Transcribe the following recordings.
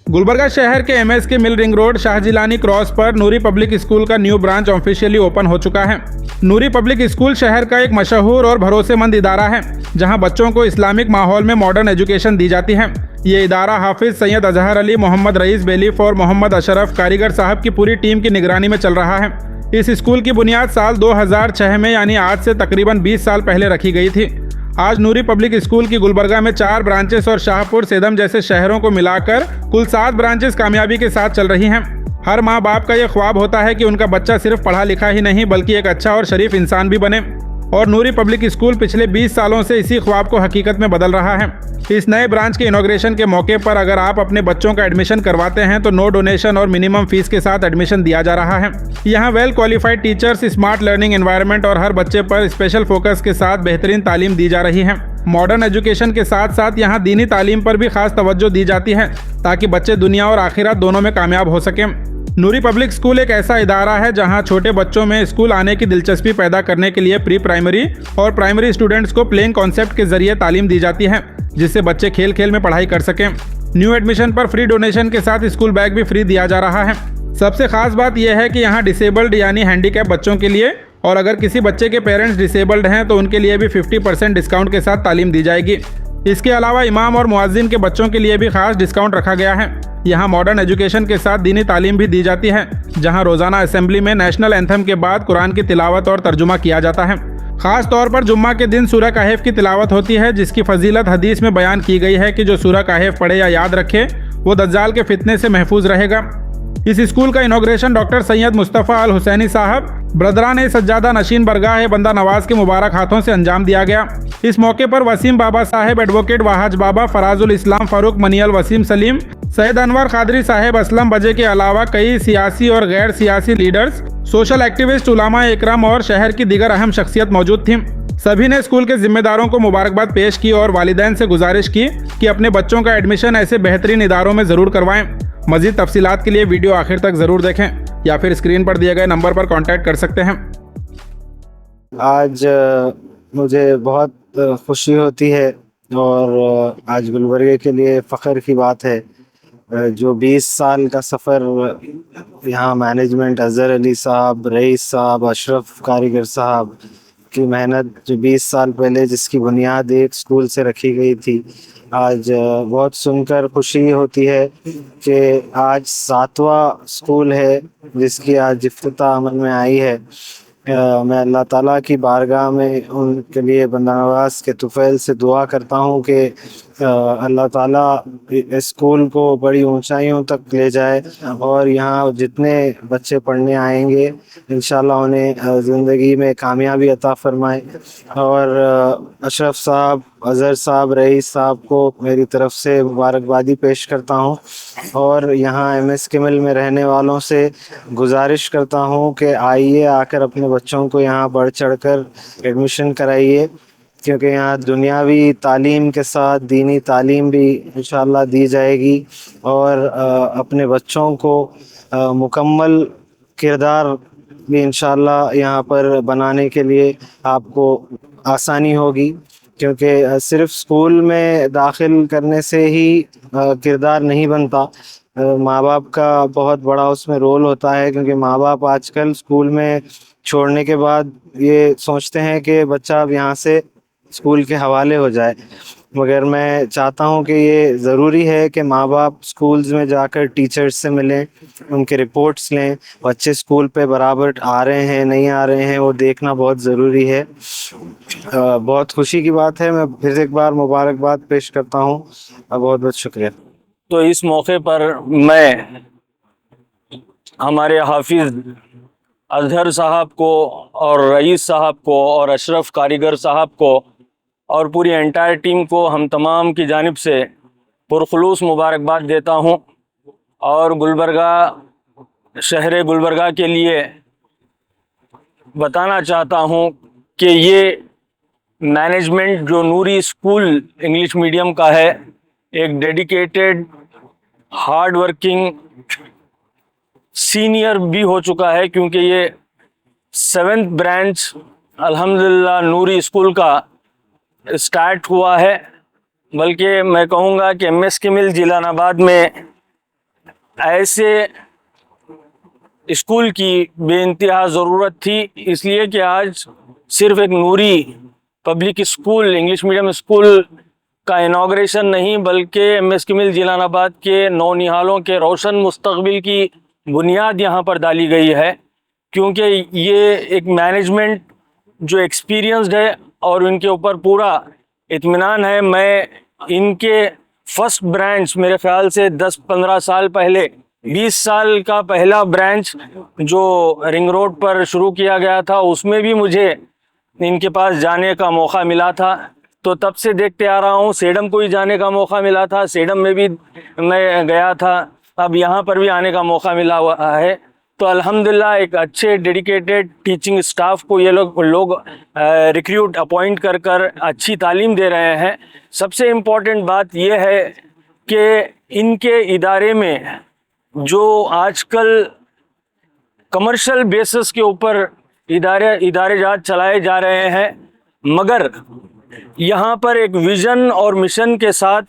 गुलबर्गा शहर के एमएसके मिल ring road शाहजिलानी cross पर नूरी पब्लिक स्कूल का न्यू ब्रांच ऑफिशियली ओपन हो चुका है। नूरी पब्लिक स्कूल शहर का एक मशहूर और भरोसेमंद इदारा है, जहां बच्चों को इस्लामिक माहौल में मॉडर्न एजुकेशन दी जाती है। ये इदारा हाफिज सैयद अजहर अली, मोहम्मद रईस बेलीफ और मोहम्मद अशरफ कारीगर साहब की पूरी टीम की निगरानी में चल रहा है। इस स्कूल की बुनियाद साल 2006 में यानी आज से तकरीबन 20 साल पहले रखी गई थी। आज नूरी पब्लिक स्कूल की गुलबर्गा में 4 ब्रांचेस और शाहपुर, सेदम जैसे शहरों को मिलाकर कुल 7 ब्रांचेस कामयाबी के साथ चल रही हैं। हर माँ बाप का यह ख्वाब होता है कि उनका बच्चा सिर्फ पढ़ा लिखा ही नहीं बल्कि एक अच्छा और शरीफ इंसान भी बने, और नूरी पब्लिक स्कूल पिछले 20 सालों से इसी ख्वाब को हकीकत में बदल रहा है। इस नए ब्रांच के इनॉग्रेशन के मौके पर अगर आप अपने बच्चों का एडमिशन करवाते हैं तो नो डोनेशन और मिनिमम फीस के साथ एडमिशन दिया जा रहा है। यहाँ well qualified teachers, smart learning environment और हर बच्चे पर स्पेशल फोकस के साथ बेहतरीन तालीम दी जा रही है। मॉडर्न एजुकेशन के साथ साथ यहाँ दीनी तालीम पर भी खास तवज्जो दी जाती है ताकि बच्चे दुनिया और आखिरत दोनों में कामयाब हो सकें। नूरी पब्लिक स्कूल एक ऐसा इदारा है जहां छोटे बच्चों में स्कूल आने की दिलचस्पी पैदा करने के लिए प्री प्राइमरी और प्राइमरी स्टूडेंट्स को प्लेइंग कॉन्सेप्ट के जरिए तालीम दी जाती है, जिससे बच्चे खेल खेल में पढ़ाई कर सकें। न्यू एडमिशन पर फ्री डोनेशन के साथ स्कूल बैग भी फ्री दिया जा रहा है। सबसे खास बात यह है कि यहाँ डिसेबल्ड यानी हैंडीकैप बच्चों के लिए और अगर किसी बच्चे के पेरेंट्स डिसेबल्ड हैं तो उनके लिए भी 50% डिस्काउंट के साथ तालीम दी जाएगी। इसके अलावा इमाम और मुअज्जिन के बच्चों के लिए भी खास डिस्काउंट रखा गया है। यहाँ मॉडर्न एजुकेशन के साथ दीनी तालीम भी दी जाती है, जहाँ रोज़ाना असेंबली में नेशनल एंथम के बाद कुरान की तिलावत और तर्जुमा किया जाता है। खास तौर पर जुम्मा के दिन सूरह कहफ की तिलावत होती है, जिसकी फजीलत हदीस में बयान की गई है कि जो सूरह कहफ पढ़े या याद रखे वो दज्जाल के फितने से महफूज रहेगा। इस स्कूल का इनॉग्रेशन डॉक्टर सैयद मुस्तफ़ा अल हुसैनी साहब, ब्रदरान सज्जादा नशीन बरगाह बंदा नवाज के मुबारक हाथों से अंजाम दिया गया। इस मौके पर वसीम बाबा साहेब, एडवोकेट वाहज बाबा, फराजुल इस्लाम फारूक मनियल, वसीम सलीम, सैयद अनवर खादरी साहेब, असलम बजे के अलावा कई सियासी और गैर सियासी लीडर्स, सोशल एक्टिविस्ट, उलामा इकराम और शहर की दीगर अहम शख्सियत मौजूद थीं। सभी ने स्कूल के जिम्मेदारों को मुबारकबाद पेश की और वालिदैन से गुजारिश की कि अपने बच्चों का एडमिशन ऐसे बेहतरीन इदारों में ज़रूर करवाएं। मज़ीद तफसीलात के लिए वीडियो आखिर तक ज़रूर देखें या फिर स्क्रीन पर दिए गए नंबर पर कॉन्टैक्ट कर सकते हैं। आज मुझे बहुत खुशी होती है और आज गुलबर्गे के लिए फ़ख्र की बात है। जो 20 साल का सफ़र यहाँ मैनेजमेंट, अज़हर अली साहब, रईस साहब, अशरफ कारीगर साहब की मेहनत जो 20 साल पहले जिसकी बुनियाद एक स्कूल से रखी गई थी, आज बहुत सुनकर खुशी होती है कि आज 7वां स्कूल है जिसकी आज इफ्तिताह अमल में आई है। मैं अल्लाह ताला की बारगाह में उनके लिए बंदा नवाज के तुफ़ैल से दुआ करता हूँ कि अल्लाह ताला इस स्कूल को बड़ी ऊंचाइयों तक ले जाए और यहाँ जितने बच्चे पढ़ने आएंगे इंशाल्लाह उन्हें ज़िंदगी में कामयाबी अता फरमाए। और अशरफ साहब, अज़हर साहब, रईस साहब को मेरी तरफ़ से मुबारकबादी पेश करता हूँ और यहाँ एमएसके मिल में रहने वालों से गुजारिश करता हूँ कि आइए, आकर अपने बच्चों को यहाँ बढ़ चढ़कर एडमिशन कराइए, क्योंकि यहाँ दुनियावी तालीम के साथ दीनी तालीम भी इंशाल्लाह दी जाएगी और अपने बच्चों को मुकम्मल किरदार भी इंशाल्लाह यहाँ पर बनाने के लिए आपको आसानी होगी, क्योंकि सिर्फ स्कूल में दाखिल करने से ही किरदार नहीं बनता। माँ बाप का बहुत बड़ा उसमें रोल होता है, क्योंकि माँ बाप आजकल स्कूल में छोड़ने के बाद ये सोचते हैं कि बच्चा अब यहाँ से स्कूल के हवाले हो जाए, मगर मैं चाहता हूँ कि ये ज़रूरी है कि माँ बाप स्कूल्स में जाकर टीचर्स से मिलें, उनके रिपोर्ट्स लें, बच्चे स्कूल पे बराबर आ रहे हैं नहीं आ रहे हैं वो देखना बहुत ज़रूरी है। बहुत खुशी की बात है। मैं फिर एक बार मुबारकबाद पेश करता हूँ। बहुत बहुत शुक्रिया। तो इस मौके पर मैं हमारे हाफिज़ अजहर साहब को और रईस साहब को और अशरफ कारीगर साहब को और पूरी एंटायर टीम को हम तमाम की जानिब से पुरखुलूस मुबारकबाद देता हूं और गुलबर्गा, शहर गुलबर्गा के लिए बताना चाहता हूं कि ये मैनेजमेंट जो नूरी स्कूल इंग्लिश मीडियम का है, एक डेडिकेटेड, हार्ड वर्किंग सीनियर भी हो चुका है, क्योंकि ये 7th ब्रांच अल्हम्दुलिल्लाह नूरी स्कूल का स्टार्ट हुआ है। बल्कि मैं कहूँगा कि एमएसके मिल जिलानाबाद में ऐसे स्कूल की बेइंतहा ज़रूरत थी, इसलिए कि आज सिर्फ एक Noori public school English medium school का इनाग्रेशन नहीं बल्कि एमएसके मिल जिलानाबाद के नौनिहालों के रोशन मुस्तकबिल की बुनियाद यहाँ पर डाली गई है, क्योंकि ये एक मैनेजमेंट जो एक्सपीरियंस्ड है और उनके ऊपर पूरा इत्मीनान है। मैं इनके फर्स्ट ब्रांच मेरे ख्याल से 10-15 साल पहले 20 साल का पहला ब्रांच जो रिंग रोड पर शुरू किया गया था, उसमें भी मुझे इनके पास जाने का मौका मिला था। तो तब से देखते आ रहा हूँ, सेडम को ही जाने का मौका मिला था, सेडम में भी मैं गया था, अब यहाँ पर भी आने का मौका मिला हुआ है। तो अल्हम्दुलिल्लाह एक अच्छे डेडिकेटेड टीचिंग स्टाफ को ये लोग रिक्रूट अपॉइंट कर कर अच्छी तालीम दे रहे हैं। सबसे इम्पोर्टेंट बात ये है कि इनके इदारे में जो आजकल कमर्शियल बेसिस के ऊपर इदारे जात चलाए जा रहे हैं, मगर यहाँ पर एक विज़न और मिशन के साथ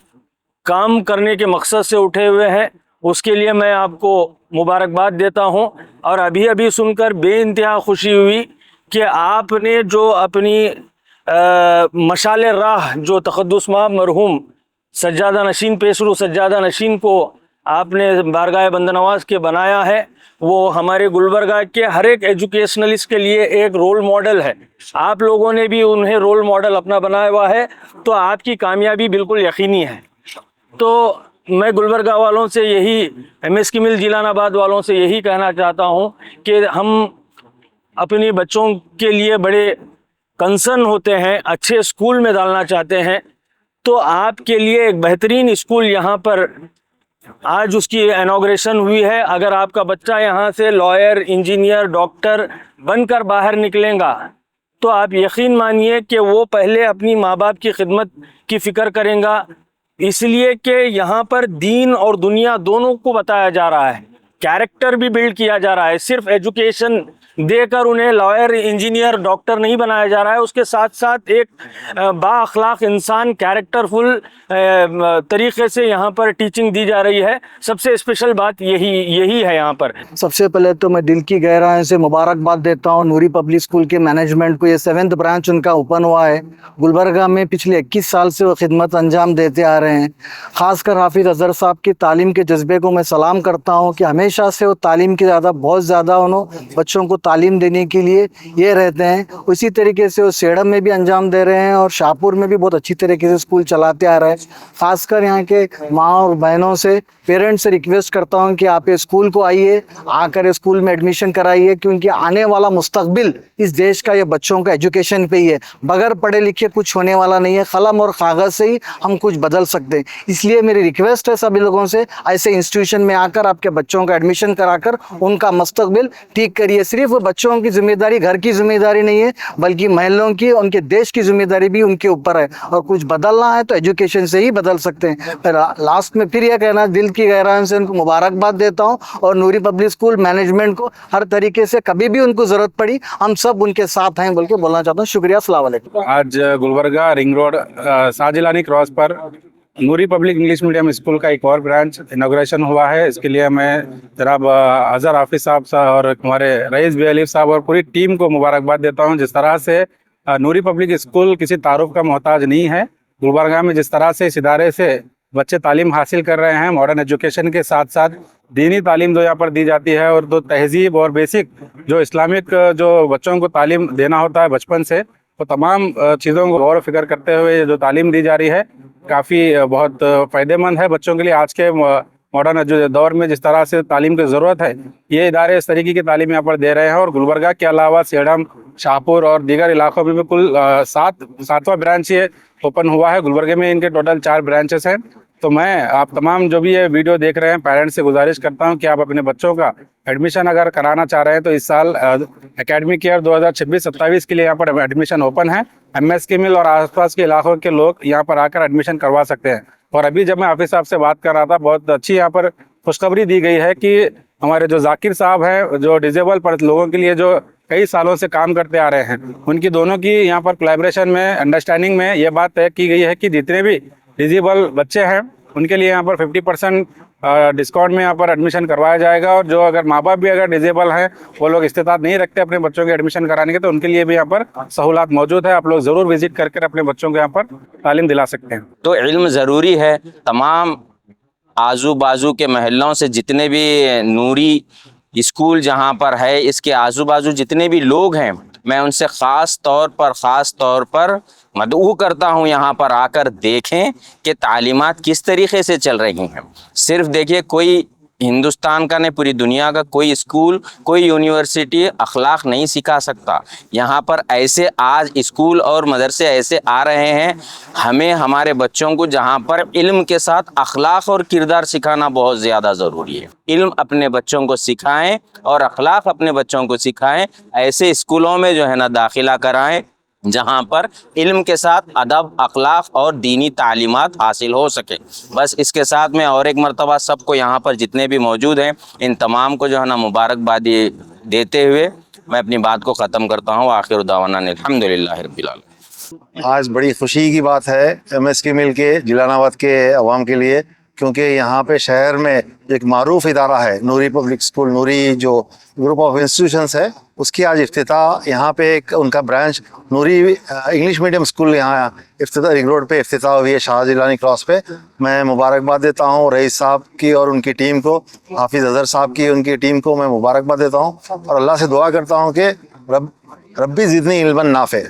काम करने के मकसद से उठे हुए हैं, उसके लिए मैं आपको मुबारकबाद देता हूँ। और अभी अभी सुनकर बेइंतहा खुशी हुई कि आपने जो अपनी मशाले राह जो तक़द्दुस माब मरहूम सज्जादा नशीन पेशरू सज्जादा नशीन को आपने बारगाह बंदनवाज के बनाया है, वो हमारे गुलबर्गा के हर एक एजुकेशनलिस्ट के लिए एक रोल मॉडल है। आप लोगों ने भी उन्हें रोल मॉडल अपना बनाया हुआ है, तो आपकी कामयाबी बिल्कुल यकीनी है। तो मैं गुलबर्गा वालों से यही, एमएसके मिल जिलानाबाद वालों से यही कहना चाहता हूँ कि हम अपने बच्चों के लिए बड़े कंसर्न होते हैं, अच्छे स्कूल में डालना चाहते हैं, तो आपके लिए एक बेहतरीन स्कूल यहाँ पर आज उसकी इनॉग्रेशन हुई है। अगर आपका बच्चा यहाँ से लॉयर, इंजीनियर, डॉक्टर बनकर बाहर निकलेगा तो आप यकीन मानिए कि वो पहले अपनी माँ बाप की खिदमत की फ़िक्र करेगा, इसलिए कि यहाँ पर दीन और दुनिया दोनों को बताया जा रहा है, कैरेक्टर भी बिल्ड किया जा रहा है। सिर्फ एजुकेशन देकर उन्हें लॉयर, इंजीनियर, डॉक्टर नहीं बनाया जा रहा है, उसके साथ साथ एक बाअखलाक इंसान, कैरेक्टरफुल तरीक़े से यहाँ पर टीचिंग दी जा रही है। सबसे स्पेशल बात यही है यहाँ पर। सबसे पहले तो मैं दिल की गहराई से मुबारकबाद देता हूँ नूरी पब्लिक स्कूल के मैनेजमेंट को। ये 7th ब्रांच उनका ओपन हुआ है गुलबर्गा में। पिछले 21 साल से वो खिदमत अंजाम देते आ रहे हैं। ख़ासकर हाफिज़ अज़हर साहब की तालीम के जज्बे को मैं सलाम करता हूँ कि हमेशा से वो तालीम की बहुत ज़्यादा उन्होंने बच्चों को तालीम देने के लिए ये रहते हैं। उसी तरीके से वो सेडम में भी अंजाम दे रहे हैं और शाहपुर में भी बहुत अच्छी तरीके से स्कूल चलाते आ रहे हैं। ख़ासकर यहाँ के माँ और बहनों से, पेरेंट्स से रिक्वेस्ट करता हूँ कि आप ये स्कूल को आइए, आकर स्कूल में एडमिशन कराइए, क्योंकि आने वाला मुस्तकबिल इस देश का ये बच्चों का एजुकेशन पे ही है। बगैर पढ़े लिखे कुछ होने वाला नहीं है, कलम और कागज़ से ही हम कुछ बदल सकते हैं। इसलिए मेरी रिक्वेस्ट है सभी लोगों से, ऐसे इंस्टीट्यूशन में आकर आपके बच्चों का एडमिशन कराकर उनका मुस्तकबिल ठीक करिए। सिर्फ बच्चों की जिम्मेदारी, घर की जिम्मेदारी नहीं है, बल्कि महलों की, उनके देश की जिम्मेदारी भी उनके ऊपर है। और कुछ बदलना है तो एजुकेशन से ही बदल सकते हैं। लास्ट में फिर यह कहना, दिल की गहराई से उनको मुबारकबाद देता हूँ और नूरी पब्लिक स्कूल मैनेजमेंट को हर तरीके से कभी भी उनको ज़रूरत पड़ी हम सब उनके साथ हैं बोल के बोलना चाहता हूँ। शुक्रिया, अस्सलाम वालेकुम। आज गुलबर्गा रिंग रोड शाहजिलानी क्रॉस पर नूरी पब्लिक इंग्लिश मीडियम स्कूल का एक और ब्रांच इनॉग्रेशन हुआ है। इसके लिए मैं जनाब अजहर हाफिज़ साहब और हमारे रईस बेअलीफ साहब और पूरी टीम को मुबारकबाद देता हूं। जिस तरह से नूरी पब्लिक स्कूल किसी तारुफ का मोहताज नहीं है, गुलबर्गा में जिस तरह से इस इदारे से बच्चे तालीम हासिल कर रहे हैं, मॉडर्न एजुकेशन के साथ साथ दीनी तालीम जो यहाँ पर दी जाती है और जो तहजीब और बेसिक जो इस्लामिक जो बच्चों को तालीम देना होता है बचपन से, तो तमाम चीज़ों को गौर फिक्र करते हुए जो तालीम दी जा रही है काफ़ी बहुत फ़ायदेमंद है बच्चों के लिए। आज के मॉडर्न दौर में जिस तरह से तालीम की ज़रूरत है, ये इदारे इस तरीके की तालीम यहाँ पर दे रहे हैं। और गुलबर्गा के अलावा सेडम, शाहपुर और दीगर इलाकों में भी कुल 7वां ब्रांच ये ओपन हुआ है। गुलबर्गे में इनके टोटल 4 ब्रांचेस हैं। तो मैं आप तमाम जो भी ये वीडियो देख रहे हैं पेरेंट्स से गुजारिश करता हूं कि आप अपने बच्चों का एडमिशन अगर कराना चाह रहे हैं तो इस साल एकेडमिक ईयर 2026-27 के लिए यहाँ पर एडमिशन ओपन है। एमएसके मिल और आसपास के इलाकों के लोग यहाँ पर आकर एडमिशन करवा सकते हैं। और अभी जब मैं हाफिज़ साहब से बात कर रहा था, बहुत अच्छी यहाँ पर खुशखबरी दी गई है कि हमारे जो जाकिर साहब हैं, जो डिजेबल लोगों के लिए जो कई सालों से काम करते आ रहे हैं, उनकी दोनों की यहाँ पर कोलैबोरेशन में, अंडरस्टैंडिंग में ये बात तय की गई है कि जितने भी डिजेबल बच्चे हैं उनके लिए यहाँ पर 50% डिस्काउंट में यहाँ पर एडमिशन करवाया जाएगा। और जो अगर माँ बाप भी अगर डिजेबल हैं, वो लोग इस्तेताद नहीं रखते अपने बच्चों के एडमिशन कराने के, तो उनके लिए भी यहाँ पर सहूलत मौजूद है। आप लोग ज़रूर विजिट करके अपने बच्चों को यहाँ पर तालीम दिला सकते हैं। तो इल्म ज़रूरी है। तमाम आजू बाजू के महल्लों से जितने भी नूरी स्कूल जहाँ पर है, इसके आजू बाजू जितने भी लोग हैं, मैं उनसे ख़ास तौर पर मदऊ करता हूँ यहाँ पर आकर देखें कि तालीमात किस तरीक़े से चल रही हैं। सिर्फ देखिए, कोई हिंदुस्तान का नहीं, पूरी दुनिया का कोई स्कूल, कोई यूनिवर्सिटी अखलाक नहीं सिखा सकता। यहाँ पर ऐसे आज स्कूल और मदरसे ऐसे आ रहे हैं। हमें हमारे बच्चों को जहाँ पर इल्म के साथ अखलाक और किरदार सिखाना बहुत ज़्यादा ज़रूरी है। इल्म अपने बच्चों को सिखाएं और अखलाक अपने बच्चों को सिखाएं। ऐसे स्कूलों में जो है ना दाखिला कराएं जहाँ पर इल्म के साथ अदब, अखलाक और दीनी तालीमात हासिल हो सके। बस इसके साथ में और एक मरतबा सबको यहाँ पर जितने भी मौजूद हैं, इन तमाम को जो है ना मुबारकबादी देते हुए मैं अपनी बात को ख़त्म करता हूँ। आखिर दावाना अल्हम्दुलिल्लाह रब्बिल आलमीन। आज बड़ी खुशी की बात है MSK मिल के जिलानाबाद के अवाम के लिए, क्योंकि यहाँ पे शहर में एक मारूफ इदारा है नूरी पब्लिक स्कूल, नूरी जो ग्रुप ऑफ इंस्टीट्यूशंस है, उसकी आज इफ्तिताह यहाँ पे एक उनका ब्रांच नूरी इंग्लिश मीडियम स्कूल यहाँ इफ्तिताह रिंग रोड पे इफ्तिताह हुई है, शाहजिलानी क्रॉस पे। मैं मुबारकबाद देता हूँ रईस साहब की और उनकी टीम को, हाफिज़ अज़हर साहब की उनकी टीम को मैं मुबारकबाद देता हूँ और अल्लाह से दुआ करता हूँ कि रब्बी ज़िदनी इल्मन नाफ़े,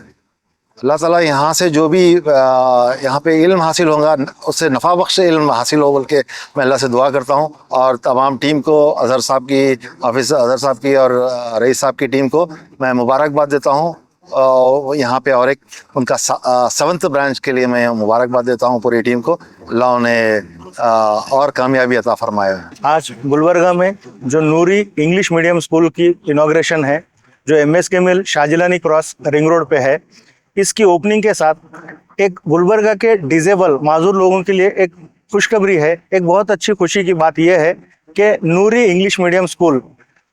अल्लाह ताला यहाँ से जो भी यहाँ पे इल्म हासिल होगा उससे नफ़ा बख्श इल्म हासिल हो, बल्कि मैं अल्लाह से दुआ करता हूँ। और तमाम टीम को, अज़हर साहब की, हाफिज़ अज़हर साहब की और रईस साहब की टीम को मैं मुबारकबाद देता हूँ। यहाँ पे और एक उनका 7th ब्रांच के लिए मैं मुबारकबाद देता हूँ पूरी टीम को। अल्लाह उन्हें और कामयाबी अता फरमाए। आज गुलबर्गा में जो नूरी इंग्लिश मीडियम स्कूल की इनॉग्रेशन है, जो MSK मिल शाहजिलानी क्रॉस रिंग रोड पे है, इसकी ओपनिंग के साथ एक गुलबर्गा के डिजेबल माजूर लोगों के लिए एक खुशखबरी है। एक बहुत अच्छी खुशी की बात यह है कि नूरी इंग्लिश मीडियम स्कूल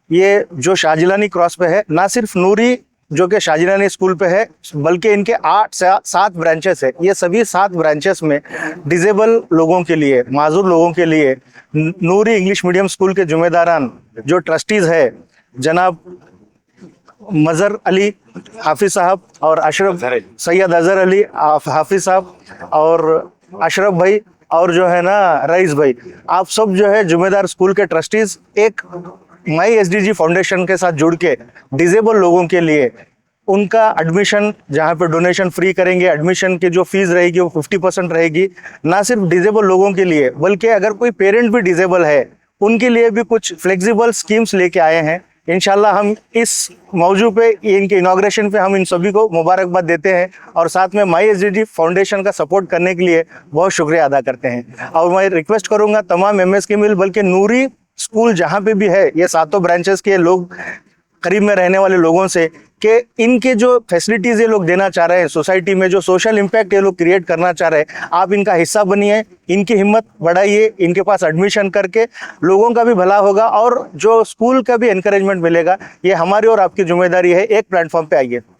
ये जो शाहजिलानी क्रॉस पे है, ना सिर्फ नूरी जो कि शाहजिलानी स्कूल पे है, बल्कि इनके 8 से 7 ब्रांचेस है। ये सभी 7 ब्रांचेस में डिजेबल लोगों के लिए, माजूर लोगों के लिए नूरी इंग्लिश मीडियम स्कूल के जिम्मेदारान जो ट्रस्टीज़ है, जनाब मज़हर अली हाफिज़ साहब और अशरफ सैयद अज़हर अली हाफिज़ साहब और अशरफ भाई और जो है ना रईस भाई, आप सब जो है जिम्मेदार स्कूल के ट्रस्टीज़ एक माई SDG फाउंडेशन के साथ जुड़ के डिजेबल लोगों के लिए उनका एडमिशन, जहाँ पे डोनेशन फ्री करेंगे, एडमिशन की जो फीस रहेगी वो 50% रहेगी। ना सिर्फ डिजेबल लोगों के लिए, बल्कि अगर कोई पेरेंट भी डिजेबल है उनके लिए भी कुछ फ्लेक्सिबल स्कीम्स लेके आए हैं। इंशाल्लाह हम इस मौजू पे, इनके इनॉग्रेशन पे हम इन सभी को मुबारकबाद देते हैं और साथ में माई SDG फाउंडेशन का सपोर्ट करने के लिए बहुत शुक्रिया अदा करते हैं। और मैं रिक्वेस्ट करूंगा तमाम MSK मिल, बल्कि नूरी स्कूल जहाँ पे भी है, ये 7 ब्रांचेस के लोग, करीब में रहने वाले लोगों से, कि इनके जो फैसिलिटीज़ ये लोग देना चाह रहे हैं सोसाइटी में, जो सोशल इम्पैक्ट ये लोग क्रिएट करना चाह रहे हैं, आप इनका हिस्सा बनिए, इनकी हिम्मत बढ़ाइए, इनके पास एडमिशन करके लोगों का भी भला होगा और जो स्कूल का भी एनकरेजमेंट मिलेगा। ये हमारी और आपकी जिम्मेदारी है। एक प्लेटफॉर्म पे आइए।